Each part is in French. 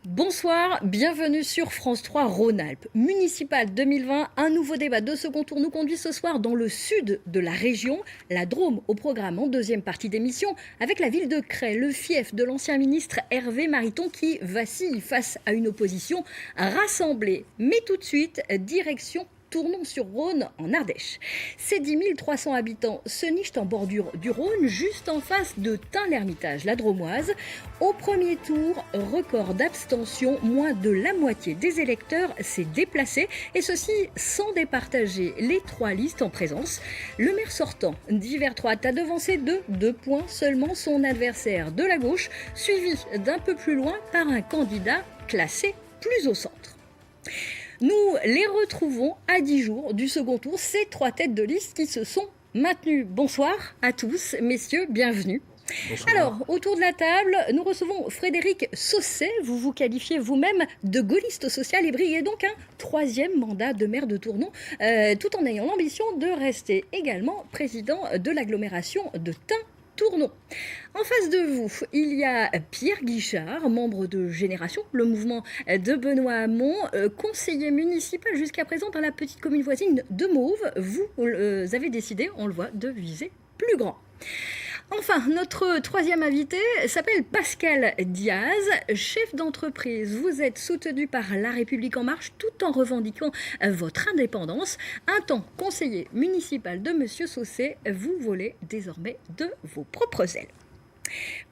Bonsoir, bienvenue sur France 3 Rhône-Alpes. Municipal 2020, un nouveau débat de second tour nous conduit ce soir dans le sud de la région, la Drôme au programme en deuxième partie d'émission, avec la ville de Cray, le fief de l'ancien ministre Hervé Mariton qui vacille face à une opposition rassemblée. Mais tout de suite, direction Tournon-sur-Rhône en Ardèche. Ces 10 300 habitants se nichent en bordure du Rhône, juste en face de Tain-l'Hermitage, la Dromoise. Au premier tour, record d'abstention, moins de la moitié des électeurs s'est déplacé, et ceci sans départager les trois listes en présence. Le maire sortant d'Hiver 3 a devancé de 2 points seulement son adversaire de la gauche, suivi d'un peu plus loin par un candidat classé plus au centre. Nous les retrouvons à 10 jours du second tour, ces trois têtes de liste qui se sont maintenues. Bonsoir à tous, messieurs, bienvenue. Bonsoir. Alors, autour de la table, nous recevons Frédéric Sausset. Vous vous qualifiez vous-même de gaulliste social et briguez donc un troisième mandat de maire de Tournon, tout en ayant l'ambition de rester également président de l'agglomération de Tain-Tournon. En face de vous, il y a Pierre Guichard, membre de Génération, le mouvement de Benoît Hamon, conseiller municipal jusqu'à présent dans la petite commune voisine de Mauves. Vous avez décidé, on le voit, de viser plus grand. Enfin, notre troisième invité s'appelle Pascal Diaz, chef d'entreprise. Vous êtes soutenu par La République En Marche tout en revendiquant votre indépendance. Un temps conseiller municipal de Monsieur Sausset, vous volez désormais de vos propres ailes.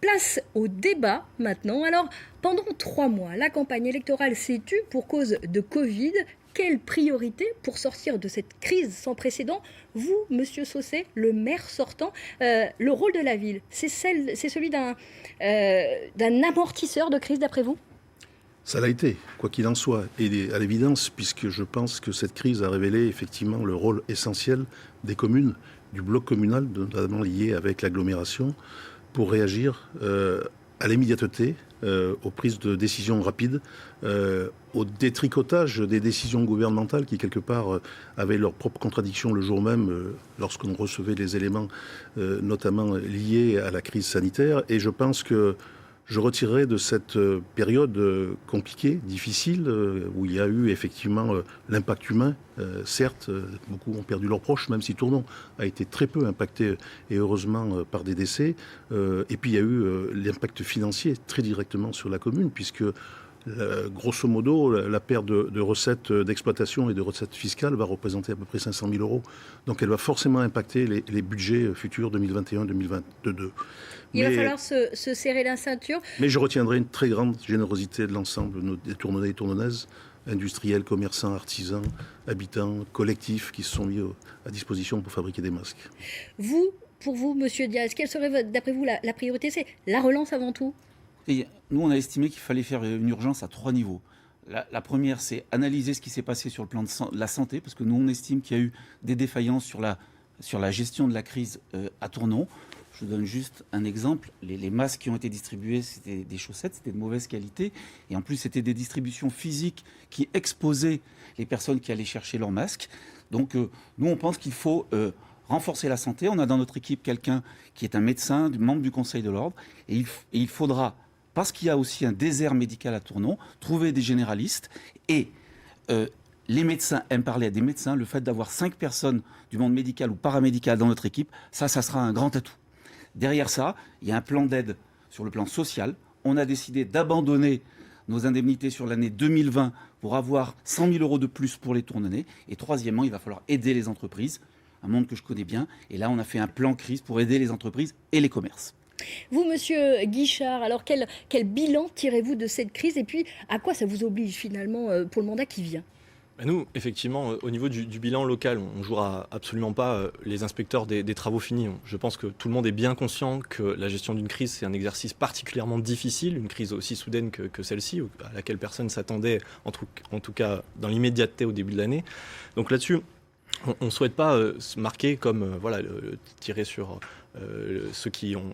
Place au débat maintenant. Alors, pendant 3 mois, la campagne électorale s'est tue pour cause de Covid. Quelle priorité pour sortir de cette crise sans précédent? Vous, Monsieur Sausset, le maire sortant, le rôle de la ville, c'est celui d'un amortisseur de crise d'après vous? Ça l'a été, quoi qu'il en soit, et à l'évidence, puisque je pense que cette crise a révélé effectivement le rôle essentiel des communes, du bloc communal, notamment lié avec l'agglomération, pour réagir à l'immédiateté, aux prises de décisions rapides, au détricotage des décisions gouvernementales qui, quelque part, avaient leurs propres contradictions le jour même lorsqu'on recevait les éléments, notamment liés à la crise sanitaire. Et je pense que je retirerai de cette période compliquée, difficile, où il y a eu effectivement l'impact humain. Certes, beaucoup ont perdu leurs proches, même si Tournon a été très peu impacté, et heureusement par des décès. Et puis il y a eu l'impact financier très directement sur la commune, puisque grosso modo, la perte de recettes d'exploitation et de recettes fiscales va représenter à peu près 500 000 euros. Donc elle va forcément impacter les budgets futurs 2021-2022. Il va falloir se serrer la ceinture. Mais je retiendrai une très grande générosité de l'ensemble des Tournonnais et Tournonnaises, industriels, commerçants, artisans, habitants, collectifs qui se sont mis à disposition pour fabriquer des masques. Pour vous, Monsieur Diaz, quelle serait d'après vous la priorité? C'est la relance avant tout? Et nous, on a estimé qu'il fallait faire une urgence à 3 niveaux. La première, c'est analyser ce qui s'est passé sur le plan de la santé, parce que nous, on estime qu'il y a eu des défaillances sur la gestion de la crise à Tournon. Je vous donne juste un exemple. Les masques qui ont été distribués, c'était des chaussettes, c'était de mauvaise qualité. Et en plus, c'était des distributions physiques qui exposaient les personnes qui allaient chercher leurs masques. Donc, nous, on pense qu'il faut renforcer la santé. On a dans notre équipe quelqu'un qui est un médecin, membre du Conseil de l'Ordre. Et il faudra, parce qu'il y a aussi un désert médical à Tournon, trouver des généralistes. Et les médecins aiment parler à des médecins. Le fait d'avoir 5 personnes du monde médical ou paramédical dans notre équipe, ça sera un grand atout. Derrière ça, il y a un plan d'aide sur le plan social. On a décidé d'abandonner nos indemnités sur l'année 2020 pour avoir 100 000 euros de plus pour les Tournonnais. Et troisièmement, il va falloir aider les entreprises, un monde que je connais bien. Et là, on a fait un plan crise pour aider les entreprises et les commerces. Vous, Monsieur Guichard, alors quel bilan tirez-vous de cette crise et puis à quoi ça vous oblige finalement pour le mandat qui vient? Nous, effectivement, au niveau du bilan local, on ne jouera absolument pas les inspecteurs des travaux finis. Je pense que tout le monde est bien conscient que la gestion d'une crise, c'est un exercice particulièrement difficile, une crise aussi soudaine que celle-ci, à laquelle personne ne s'attendait, en tout cas dans l'immédiateté au début de l'année. Donc là-dessus, on ne souhaite pas se marquer comme tirer sur ceux qui ont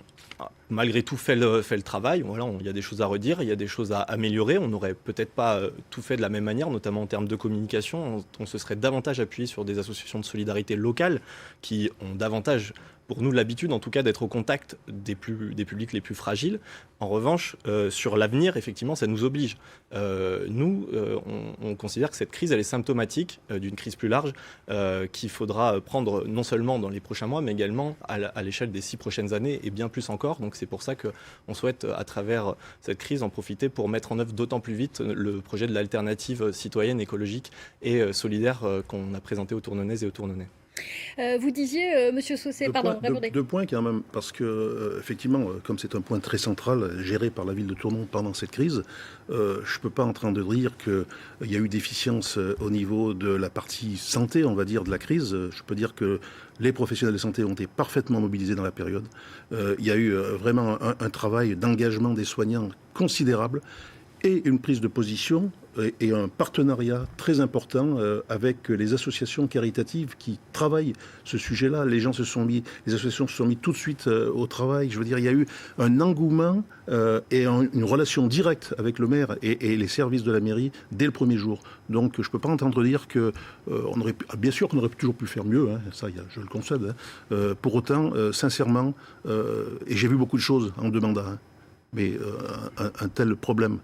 malgré tout fait le travail. Voilà, il y a des choses à redire, il y a des choses à améliorer. On n'aurait peut-être pas tout fait de la même manière, notamment en termes de communication. On se serait davantage appuyé sur des associations de solidarité locales qui ont davantage pour nous l'habitude en tout cas d'être au contact des publics les plus fragiles. En revanche, sur l'avenir, effectivement, ça nous oblige. On considère que cette crise, elle est symptomatique d'une crise plus large qu'il faudra prendre non seulement dans les prochains mois, mais également à l'échelle des 6 prochaines années et bien plus encore. Donc c'est pour ça qu'on souhaite, à travers cette crise, en profiter pour mettre en œuvre d'autant plus vite le projet de l'alternative citoyenne, écologique et solidaire qu'on a présenté aux Tournonaises et aux Tournonais. Vous disiez, Monsieur Sausset, répondez. Deux points quand même, parce que effectivement, comme c'est un point très central géré par la ville de Tournon pendant cette crise, je ne peux pas en train de dire qu'il y a eu déficience au niveau de la partie santé, on va dire, de la crise. Je peux dire que les professionnels de santé ont été parfaitement mobilisés dans la période. Il y a eu vraiment un travail d'engagement des soignants considérable et une prise de position et un partenariat très important avec les associations caritatives qui travaillent ce sujet-là. Les associations se sont mis tout de suite au travail. Je veux dire, il y a eu un engouement et une relation directe avec le maire et les services de la mairie dès le premier jour. Donc, je ne peux pas entendre dire que bien sûr qu'on aurait toujours pu faire mieux, hein, ça, je le concède. Hein. Pour autant, sincèrement, et j'ai vu beaucoup de choses en deux mandats. Hein, mais un tel problème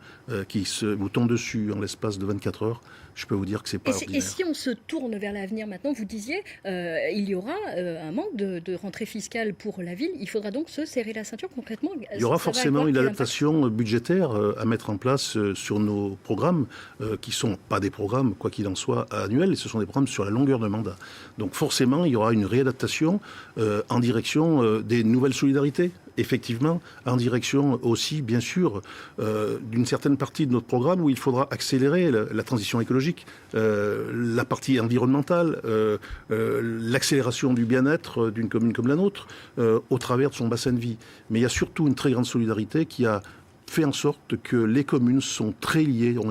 qui vous tombe dessus en l'espace de 24 heures, je peux vous dire que c'est pas ordinaire. Et si on se tourne vers l'avenir maintenant, vous disiez, il y aura un manque de rentrée fiscale pour la ville. Il faudra donc se serrer la ceinture concrètement. Il y aura forcément une adaptation budgétaire à mettre en place sur nos programmes, qui ne sont pas des programmes, quoi qu'il en soit, annuels, ce sont des programmes sur la longueur de mandat. Donc forcément, il y aura une réadaptation en direction des nouvelles solidarités. Effectivement, en direction aussi, bien sûr, d'une certaine partie de notre programme où il faudra accélérer la transition écologique, la partie environnementale, l'accélération du bien-être d'une commune comme la nôtre, au travers de son bassin de vie. Mais il y a surtout une très grande solidarité qui a fait en sorte que les communes ont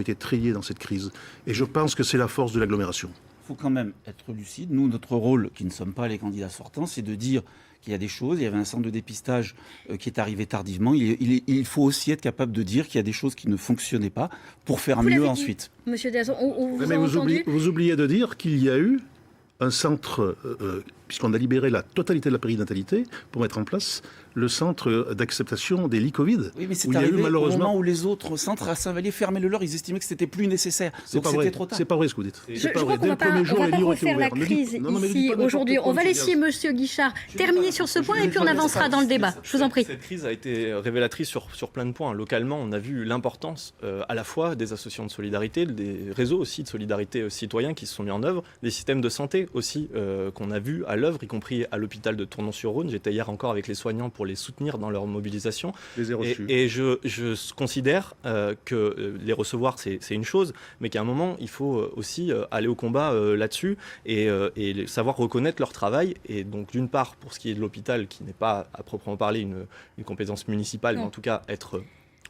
été très liées dans cette crise. Et je pense que c'est la force de l'agglomération. Il faut quand même être lucide. Nous, notre rôle, qui ne sommes pas les candidats sortants, c'est de dire qu'il y a des choses. Il y avait un centre de dépistage qui est arrivé tardivement. Il faut aussi être capable de dire qu'il y a des choses qui ne fonctionnaient pas pour faire mieux ensuite. Monsieur Diaz, vous oubliez de dire qu'il y a eu un centre, puisqu'on a libéré la totalité de la périnatalité pour mettre en place le centre d'acceptation des lits Covid. Oui, mais c'est arrivé au moment où les autres centres à Saint-Vallier fermaient le leur, ils estimaient que c'était plus nécessaire. Donc c'était trop tard. C'est pas vrai ce que vous dites. Je crois qu'on ne va pas refaire la crise ici aujourd'hui. On va laisser Monsieur Guichard terminer sur ce point et puis on avancera dans le débat. Je vous en prie. Cette crise a été révélatrice sur plein de points. Localement, on a vu l'importance à la fois des associations de solidarité, des réseaux aussi de solidarité citoyens qui se sont mis en œuvre, des systèmes de santé aussi qu'on a vu à l'œuvre, y compris à l'hôpital de Tournon-sur-Rhône. J'étais hier encore avec les soignants pour les soutenir dans leur mobilisation. Et je considère que les recevoir, c'est une chose, mais qu'à un moment, il faut aussi aller au combat là-dessus et savoir reconnaître leur travail. Et donc, d'une part, pour ce qui est de l'hôpital, qui n'est pas à proprement parler une compétence municipale, mais en tout cas être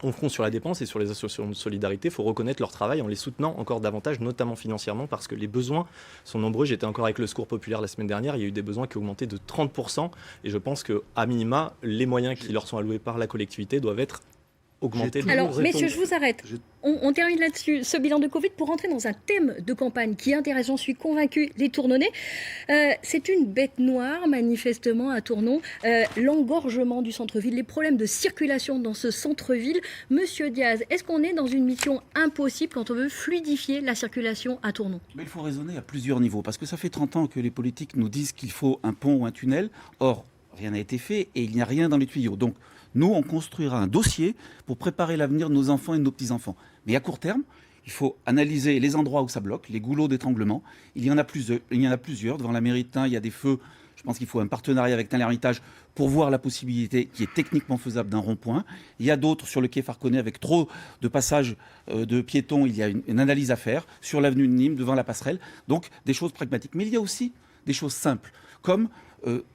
au front sur la dépense, et sur les associations de solidarité, il faut reconnaître leur travail en les soutenant encore davantage, notamment financièrement, parce que les besoins sont nombreux. J'étais encore avec le Secours populaire la semaine dernière, il y a eu des besoins qui ont augmenté de 30%, et je pense qu'à minima, les moyens qui leur sont alloués par la collectivité doivent être augmentés. Alors, messieurs, je vous arrête. On termine là-dessus ce bilan de Covid pour rentrer dans un thème de campagne qui intéresse, j'en suis convaincue, les Tournonais. C'est une bête noire, manifestement, à Tournon. L'engorgement du centre-ville, les problèmes de circulation dans ce centre-ville. Monsieur Diaz, est-ce qu'on est dans une mission impossible quand on veut fluidifier la circulation à Tournon ? Mais il faut raisonner à plusieurs niveaux, parce que ça fait 30 ans que les politiques nous disent qu'il faut un pont ou un tunnel. Or, rien n'a été fait et il n'y a rien dans les tuyaux. Donc, nous, on construira un dossier pour préparer l'avenir de nos enfants et de nos petits-enfants. Mais à court terme, il faut analyser les endroits où ça bloque, les goulots d'étranglement. Il y en a plusieurs. Devant la mairie de Tain, il y a des feux. Je pense qu'il faut un partenariat avec Tain l'Hermitage pour voir la possibilité qui est techniquement faisable d'un rond-point. Il y a d'autres sur le quai Farconnet avec trop de passages de piétons. Il y a une analyse à faire sur l'avenue de Nîmes, devant la passerelle. Donc, des choses pragmatiques. Mais il y a aussi des choses simples, comme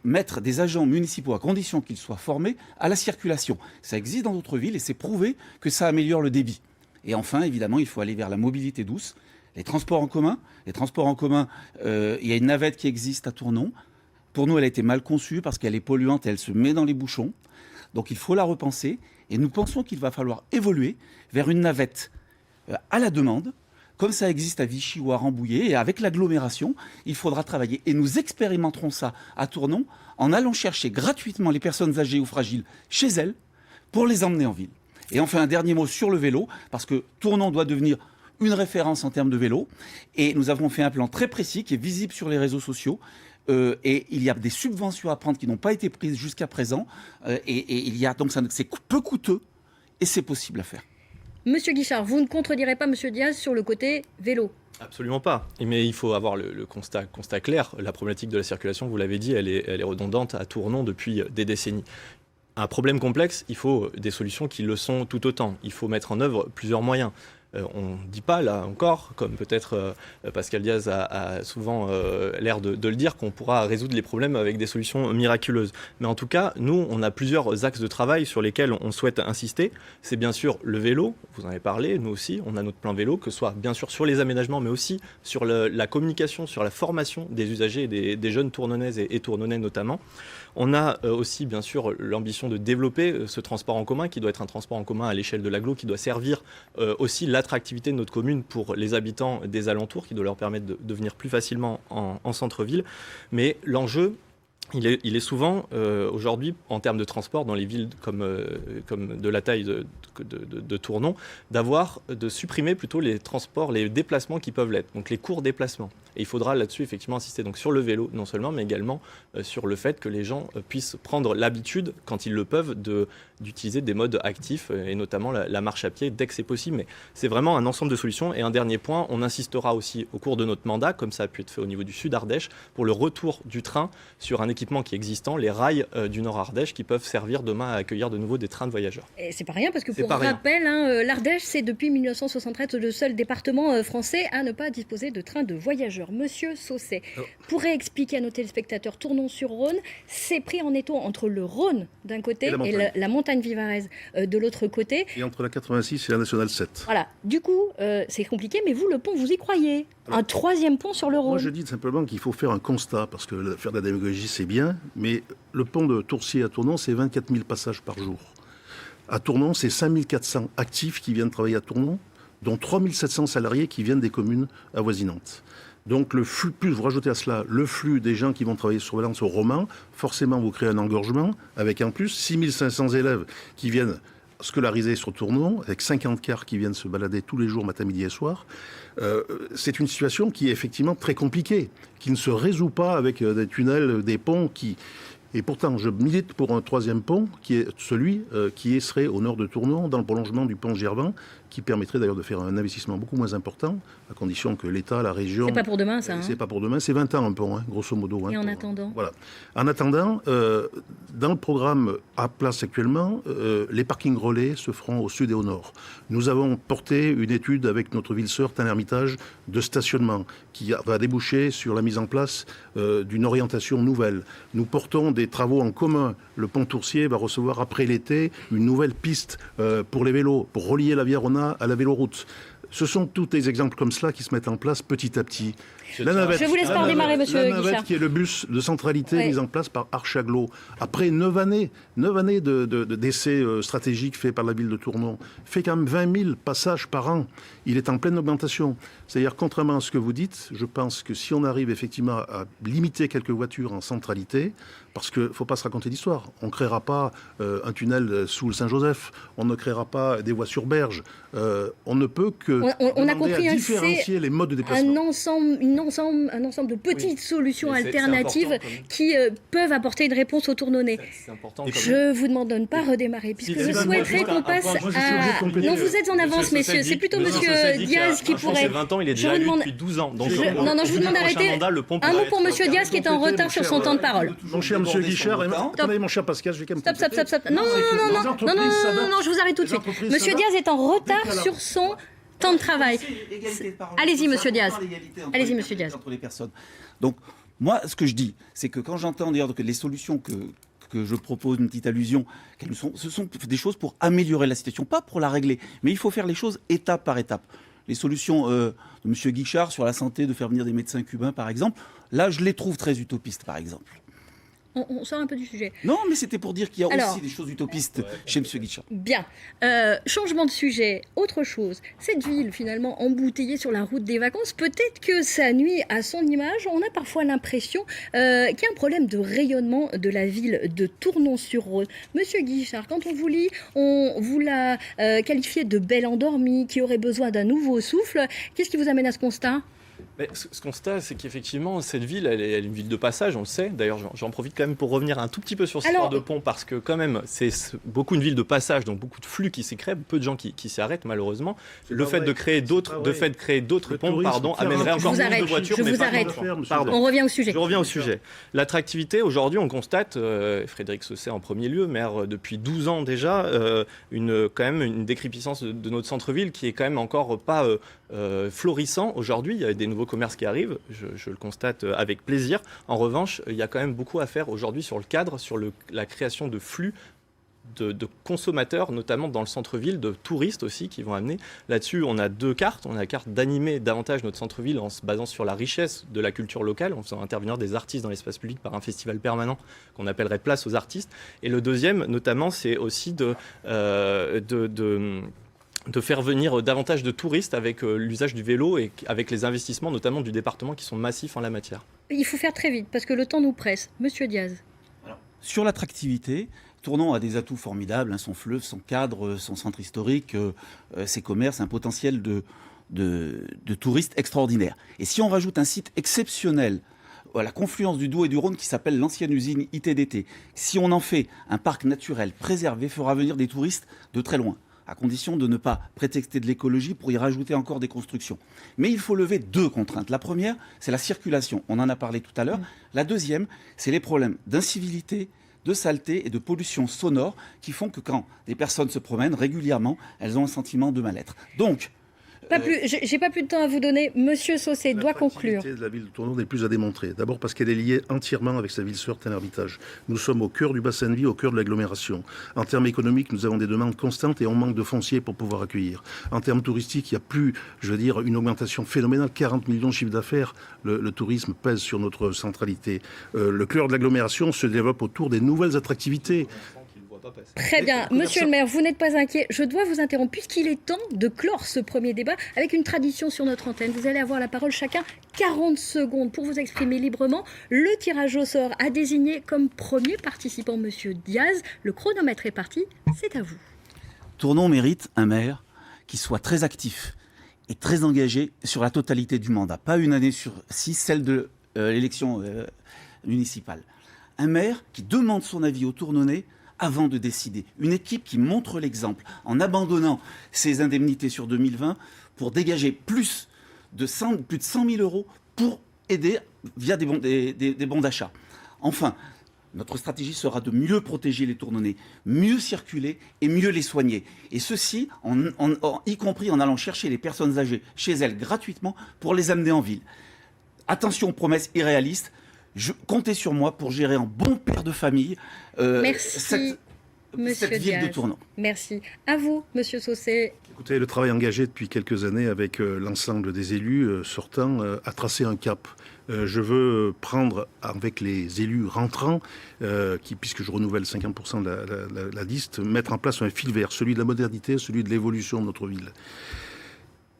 mettre des agents municipaux, à condition qu'ils soient formés, à la circulation. Ça existe dans d'autres villes et c'est prouvé que ça améliore le débit. Et enfin, évidemment, il faut aller vers la mobilité douce. Les transports en commun, il y a une navette qui existe à Tournon. Pour nous, elle a été mal conçue parce qu'elle est polluante et elle se met dans les bouchons. Donc il faut la repenser. Et nous pensons qu'il va falloir évoluer vers une navette à la demande. comme ça existe à Vichy ou à Rambouillet, et avec l'agglomération, il faudra travailler. Et nous expérimenterons ça à Tournon en allant chercher gratuitement les personnes âgées ou fragiles chez elles pour les emmener en ville. Et enfin, un dernier mot sur le vélo, parce que Tournon doit devenir une référence en termes de vélo. Et nous avons fait un plan très précis qui est visible sur les réseaux sociaux. Et il y a des subventions à prendre qui n'ont pas été prises jusqu'à présent. Et il y a donc c'est peu coûteux et c'est possible à faire. Monsieur Guichard, vous ne contredirez pas Monsieur Diaz sur le côté vélo? Absolument pas. Mais il faut avoir le constat clair. La problématique de la circulation, vous l'avez dit, elle est redondante à Tournon depuis des décennies. Un problème complexe, il faut des solutions qui le sont tout autant. Il faut mettre en œuvre plusieurs moyens. On ne dit pas, là encore, comme peut-être Pascal Diaz a souvent l'air de le dire, qu'on pourra résoudre les problèmes avec des solutions miraculeuses. Mais en tout cas, nous, on a plusieurs axes de travail sur lesquels on souhaite insister. C'est bien sûr le vélo, vous en avez parlé, nous aussi, on a notre plan vélo, que ce soit bien sûr sur les aménagements, mais aussi sur la communication, sur la formation des usagers et des jeunes tournonaises et tournonnais notamment. On a aussi, bien sûr, l'ambition de développer ce transport en commun, qui doit être un transport en commun à l'échelle de l'agglo, qui doit servir aussi l'attractivité de notre commune pour les habitants des alentours, qui doit leur permettre de venir plus facilement en centre-ville. Mais l'enjeu, il est souvent, aujourd'hui, en termes de transport, dans les villes comme de la taille de Tournon, de supprimer plutôt les transports, les déplacements qui peuvent l'être, donc les courts déplacements. Et il faudra là-dessus effectivement insister donc sur le vélo, non seulement, mais également sur le fait que les gens puissent prendre l'habitude, quand ils le peuvent, d'utiliser des modes actifs, et notamment la marche à pied, dès que c'est possible. Mais c'est vraiment un ensemble de solutions. Et un dernier point, on insistera aussi au cours de notre mandat, comme ça a pu être fait au niveau du Sud-Ardèche, pour le retour du train sur un équipement qui est existant, les rails du Nord-Ardèche, qui peuvent servir demain à accueillir de nouveau des trains de voyageurs. Et c'est pas rien, parce que pour rappel, l'Ardèche, c'est depuis 1973 le seul département français à ne pas disposer de trains de voyageurs. Monsieur Sausset pourrait expliquer à nos téléspectateurs, Tournon-sur-Rhône, c'est pris en étau entre le Rhône d'un côté et la montagne vivarais de l'autre côté. Et entre la 86 et la Nationale 7. Voilà, du coup, c'est compliqué, mais vous, le pont, vous y croyez? Un troisième pont sur le Rhône? Moi, je dis simplement qu'il faut faire un constat, parce que faire de la démagogie, c'est bien, mais le pont de Toursier à Tournon, c'est 24 000 passages par jour. À Tournon, c'est 5 400 actifs qui viennent travailler à Tournon, dont 3 700 salariés qui viennent des communes avoisinantes. Donc le flux, plus vous rajoutez à cela le flux des gens qui vont travailler sur Valence au Roman, forcément vous créez un engorgement, avec en plus 6 500 élèves qui viennent scolarisés sur Tournon, avec 50 cars qui viennent se balader tous les jours, matin, midi et soir. C'est une situation qui est effectivement très compliquée, qui ne se résout pas avec des tunnels, des ponts qui... Et pourtant, je milite pour un troisième pont, qui est celui qui serait au nord de Tournon, dans le prolongement du pont Gervin, qui permettrait d'ailleurs de faire un investissement beaucoup moins important, à condition que l'État, la région... C'est pas pour demain, ça. C'est pas pour demain, c'est 20 ans un pont, grosso modo. Et en attendant Voilà. En attendant, dans le programme à place actuellement, les parkings relais se feront au sud et au nord. Nous avons porté une étude avec notre ville sœur, Tain-l'Hermitage, de stationnement, qui va déboucher sur la mise en place d'une orientation nouvelle. Nous portons des travaux en commun. Le pont Toursier va recevoir après l'été une nouvelle piste pour les vélos, pour relier la Viarona à la véloroute. Ce sont tous des exemples comme cela qui se mettent en place petit à petit. La navette, je vous laisse pas redémarrer, monsieur Guichard. La navette qui est le bus de centralité mis en place par Archaglo. Après 9 années d'essais stratégiques faits par la ville de Tournon, fait quand même 20 000 passages par an. Il est en pleine augmentation. C'est-à-dire, contrairement à ce que vous dites, je pense que si on arrive effectivement à limiter quelques voitures en centralité, parce qu'il ne faut pas se raconter d'histoire, on ne créera pas un tunnel sous le Saint-Joseph, on ne créera pas des voies sur berge, on ne peut que on a compris à différencier les modes de déplacement. Un ensemble de petites solutions alternatives qui peuvent apporter une réponse aux Tournonnais. Je vous demande de ne pas redémarrer, puisque je souhaiterais qu'on passe à... Non, vous êtes en avance, messieurs. C'est plutôt monsieur Diaz qui pourrait... 20 ans, il est déjà élu depuis 12 ans. Donc, non, je vous demande d'arrêter. Un mot pour monsieur Diaz qui est en retard sur son temps de parole. Mon cher monsieur Guichard, attendez mon cher Pascal, je vais quand même... Stop. Non, je vous arrête tout de suite. Monsieur Diaz est en retard sur son temps de travail. Allez-y, monsieur Diaz. Allez-y, monsieur Diaz. Entre les personnes. Donc, moi, ce que je dis, c'est que quand j'entends dire que les solutions que je propose, une petite allusion, ce sont des choses pour améliorer la situation, pas pour la régler. Mais il faut faire les choses étape par étape. Les solutions de M. Guichard sur la santé, de faire venir des médecins cubains, par exemple, là, je les trouve très utopistes, par exemple. On sort un peu du sujet. Non, mais c'était pour dire qu'il y a Alors, aussi des choses utopistes chez M. Guichard. Bien. Changement de sujet, autre chose. Cette ville, finalement, embouteillée sur la route des vacances, peut-être que ça nuit à son image. On a parfois l'impression qu'il y a un problème de rayonnement de la ville de Tournon-sur-Rhône. Monsieur Guichard, quand on vous lit, on vous l'a qualifié de belle endormie, qui aurait besoin d'un nouveau souffle. Qu'est-ce qui vous amène à ce constat ? Mais ce constat, c'est qu'effectivement, cette ville, elle est une ville de passage, on le sait. D'ailleurs, j'en profite quand même pour revenir un tout petit peu sur cette histoire de pont, parce que quand même, c'est beaucoup une ville de passage, donc beaucoup de flux qui s'y créent, peu de gens qui s'y arrêtent, malheureusement. Le fait de créer d'autres ponts, amènerait encore plus de voitures. Je vous arrête. Pardon. On revient au sujet. Je reviens au sujet. L'attractivité, aujourd'hui, on constate, Frédéric Sausset en premier lieu, maire depuis 12 ans déjà, quand même une décrépissance de notre centre-ville qui est quand même encore pas florissant aujourd'hui. Il y a des nouveaux commerces qui arrivent, je le constate avec plaisir. En revanche, il y a quand même beaucoup à faire aujourd'hui sur le cadre, sur la création de flux de consommateurs, notamment dans le centre-ville, de touristes aussi qui vont amener. Là-dessus, on a deux cartes. On a la carte d'animer davantage notre centre-ville en se basant sur la richesse de la culture locale, en faisant intervenir des artistes dans l'espace public par un festival permanent qu'on appellerait Place aux artistes. Et le deuxième, notamment, c'est aussi de faire venir davantage de touristes avec l'usage du vélo et avec les investissements notamment du département qui sont massifs en la matière. Il faut faire très vite parce que le temps nous presse. Monsieur Diaz. Alors, sur l'attractivité, Tournon a des atouts formidables, son fleuve, son cadre, son centre historique, ses commerces, un potentiel de touristes extraordinaire. Et si on rajoute un site exceptionnel à la confluence du Doubs et du Rhône qui s'appelle l'ancienne usine ITDT, si on en fait un parc naturel préservé, fera venir des touristes de très loin, à condition de ne pas prétexter de l'écologie pour y rajouter encore des constructions. Mais il faut lever deux contraintes. La première, c'est la circulation. On en a parlé tout à l'heure. La deuxième, c'est les problèmes d'incivilité, de saleté et de pollution sonore qui font que quand des personnes se promènent régulièrement, elles ont un sentiment de mal-être. Donc, j'ai pas plus de temps à vous donner. Monsieur Sausset doit conclure. L'attractivité de la ville de Tournon n'est plus à démontrer. D'abord parce qu'elle est liée entièrement avec sa ville sœur Tain-l'Hermitage. Nous sommes au cœur du bassin de vie, au cœur de l'agglomération. En termes économiques, nous avons des demandes constantes et on manque de foncier pour pouvoir accueillir. En termes touristiques, il y a plus, une augmentation phénoménale. 40 millions de chiffre d'affaires. Le tourisme pèse sur notre centralité. Le cœur de l'agglomération se développe autour des nouvelles attractivités. Très bien. Monsieur le maire, vous n'êtes pas inquiet. Je dois vous interrompre puisqu'il est temps de clore ce premier débat avec une tradition sur notre antenne. Vous allez avoir la parole chacun 40 secondes pour vous exprimer librement. Le tirage au sort a désigné comme premier participant Monsieur Diaz. Le chronomètre est parti. C'est à vous. Tournon mérite un maire qui soit très actif et très engagé sur la totalité du mandat. Pas une année sur 6, celle de l'élection municipale. Un maire qui demande son avis aux Tournonnais avant de décider. Une équipe qui montre l'exemple en abandonnant ses indemnités sur 2020 pour dégager plus de 100 000 euros pour aider via des bons d'achat. Enfin, notre stratégie sera de mieux protéger les Tournonnais, mieux circuler et mieux les soigner. Et ceci, y compris en allant chercher les personnes âgées chez elles gratuitement pour les amener en ville. Attention aux promesses irréalistes. Comptez sur moi pour gérer en bon père de famille cette ville de Tournon. Merci. À vous, Monsieur Sausset. Écoutez, le travail engagé depuis quelques années avec l'ensemble des élus sortants a tracé un cap. Je veux prendre avec les élus rentrants, puisque je renouvelle 50% de la liste, mettre en place un fil vert, celui de la modernité, celui de l'évolution de notre ville.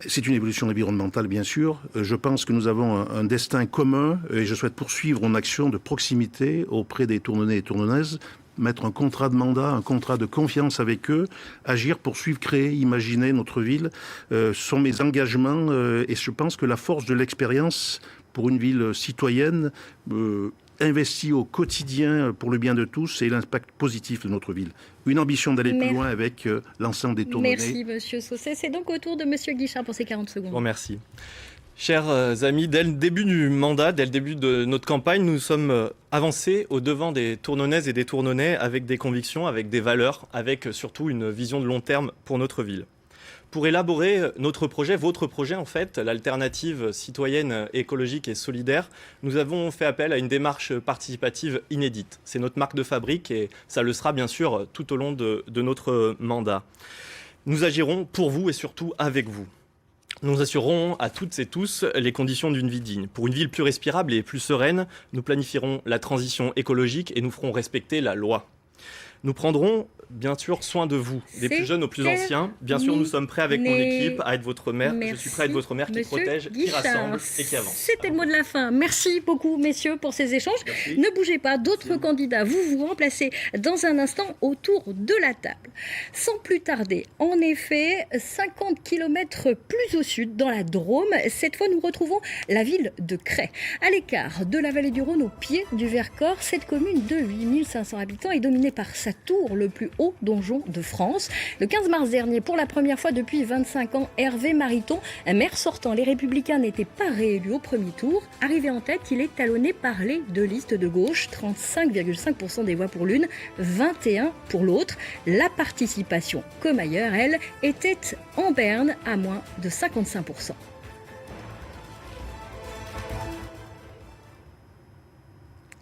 C'est une évolution environnementale, bien sûr. Je pense que nous avons un destin commun et je souhaite poursuivre une action de proximité auprès des Tournonnais et Tournonnaises, mettre un contrat de mandat, un contrat de confiance avec eux, agir, poursuivre, créer, imaginer notre ville, sont mes engagements et je pense que la force de l'expérience pour une ville citoyenne investie au quotidien pour le bien de tous et l'impact positif de notre ville. Une ambition d'aller plus loin avec l'ensemble des Tournonnais. Merci, Monsieur Sausset. C'est donc au tour de Monsieur Guichard pour ces 40 secondes. Bon, merci. Chers amis, dès le début du mandat, dès le début de notre campagne, nous sommes avancés au devant des Tournonnaises et des Tournonnais avec des convictions, avec des valeurs, avec surtout une vision de long terme pour notre ville. Pour élaborer notre projet, votre projet en fait, l'alternative citoyenne, écologique et solidaire, nous avons fait appel à une démarche participative inédite. C'est notre marque de fabrique et ça le sera bien sûr tout au long de notre mandat. Nous agirons pour vous et surtout avec vous. Nous assurerons à toutes et tous les conditions d'une vie digne. Pour une ville plus respirable et plus sereine, nous planifierons la transition écologique et nous ferons respecter la loi. Nous prendrons bien sûr soin de vous, des plus jeunes aux plus anciens. Bien sûr, nous sommes prêts avec mon équipe à être votre maire. Je suis prêt à être votre maire qui protège, qui rassemble et qui avance. C'était le mot de la fin. Merci beaucoup, messieurs, pour ces échanges. Merci. Ne bougez pas, d'autres candidats, vous remplacez dans un instant autour de la table. Sans plus tarder, en effet, 50 km plus au sud, dans la Drôme, cette fois nous retrouvons la ville de Cray. À l'écart de la vallée du Rhône, au pied du Vercors, cette commune de 8500 habitants est dominée par sa tour, le plus haut donjon de France. Le 15 mars dernier, pour la première fois depuis 25 ans, Hervé Mariton, maire sortant, les Républicains n'étaient pas réélus au premier tour. Arrivé en tête, il est talonné par les deux listes de gauche, 35,5% des voix pour l'une, 21% pour l'autre. La participation, comme ailleurs, elle, était en berne à moins de 55%.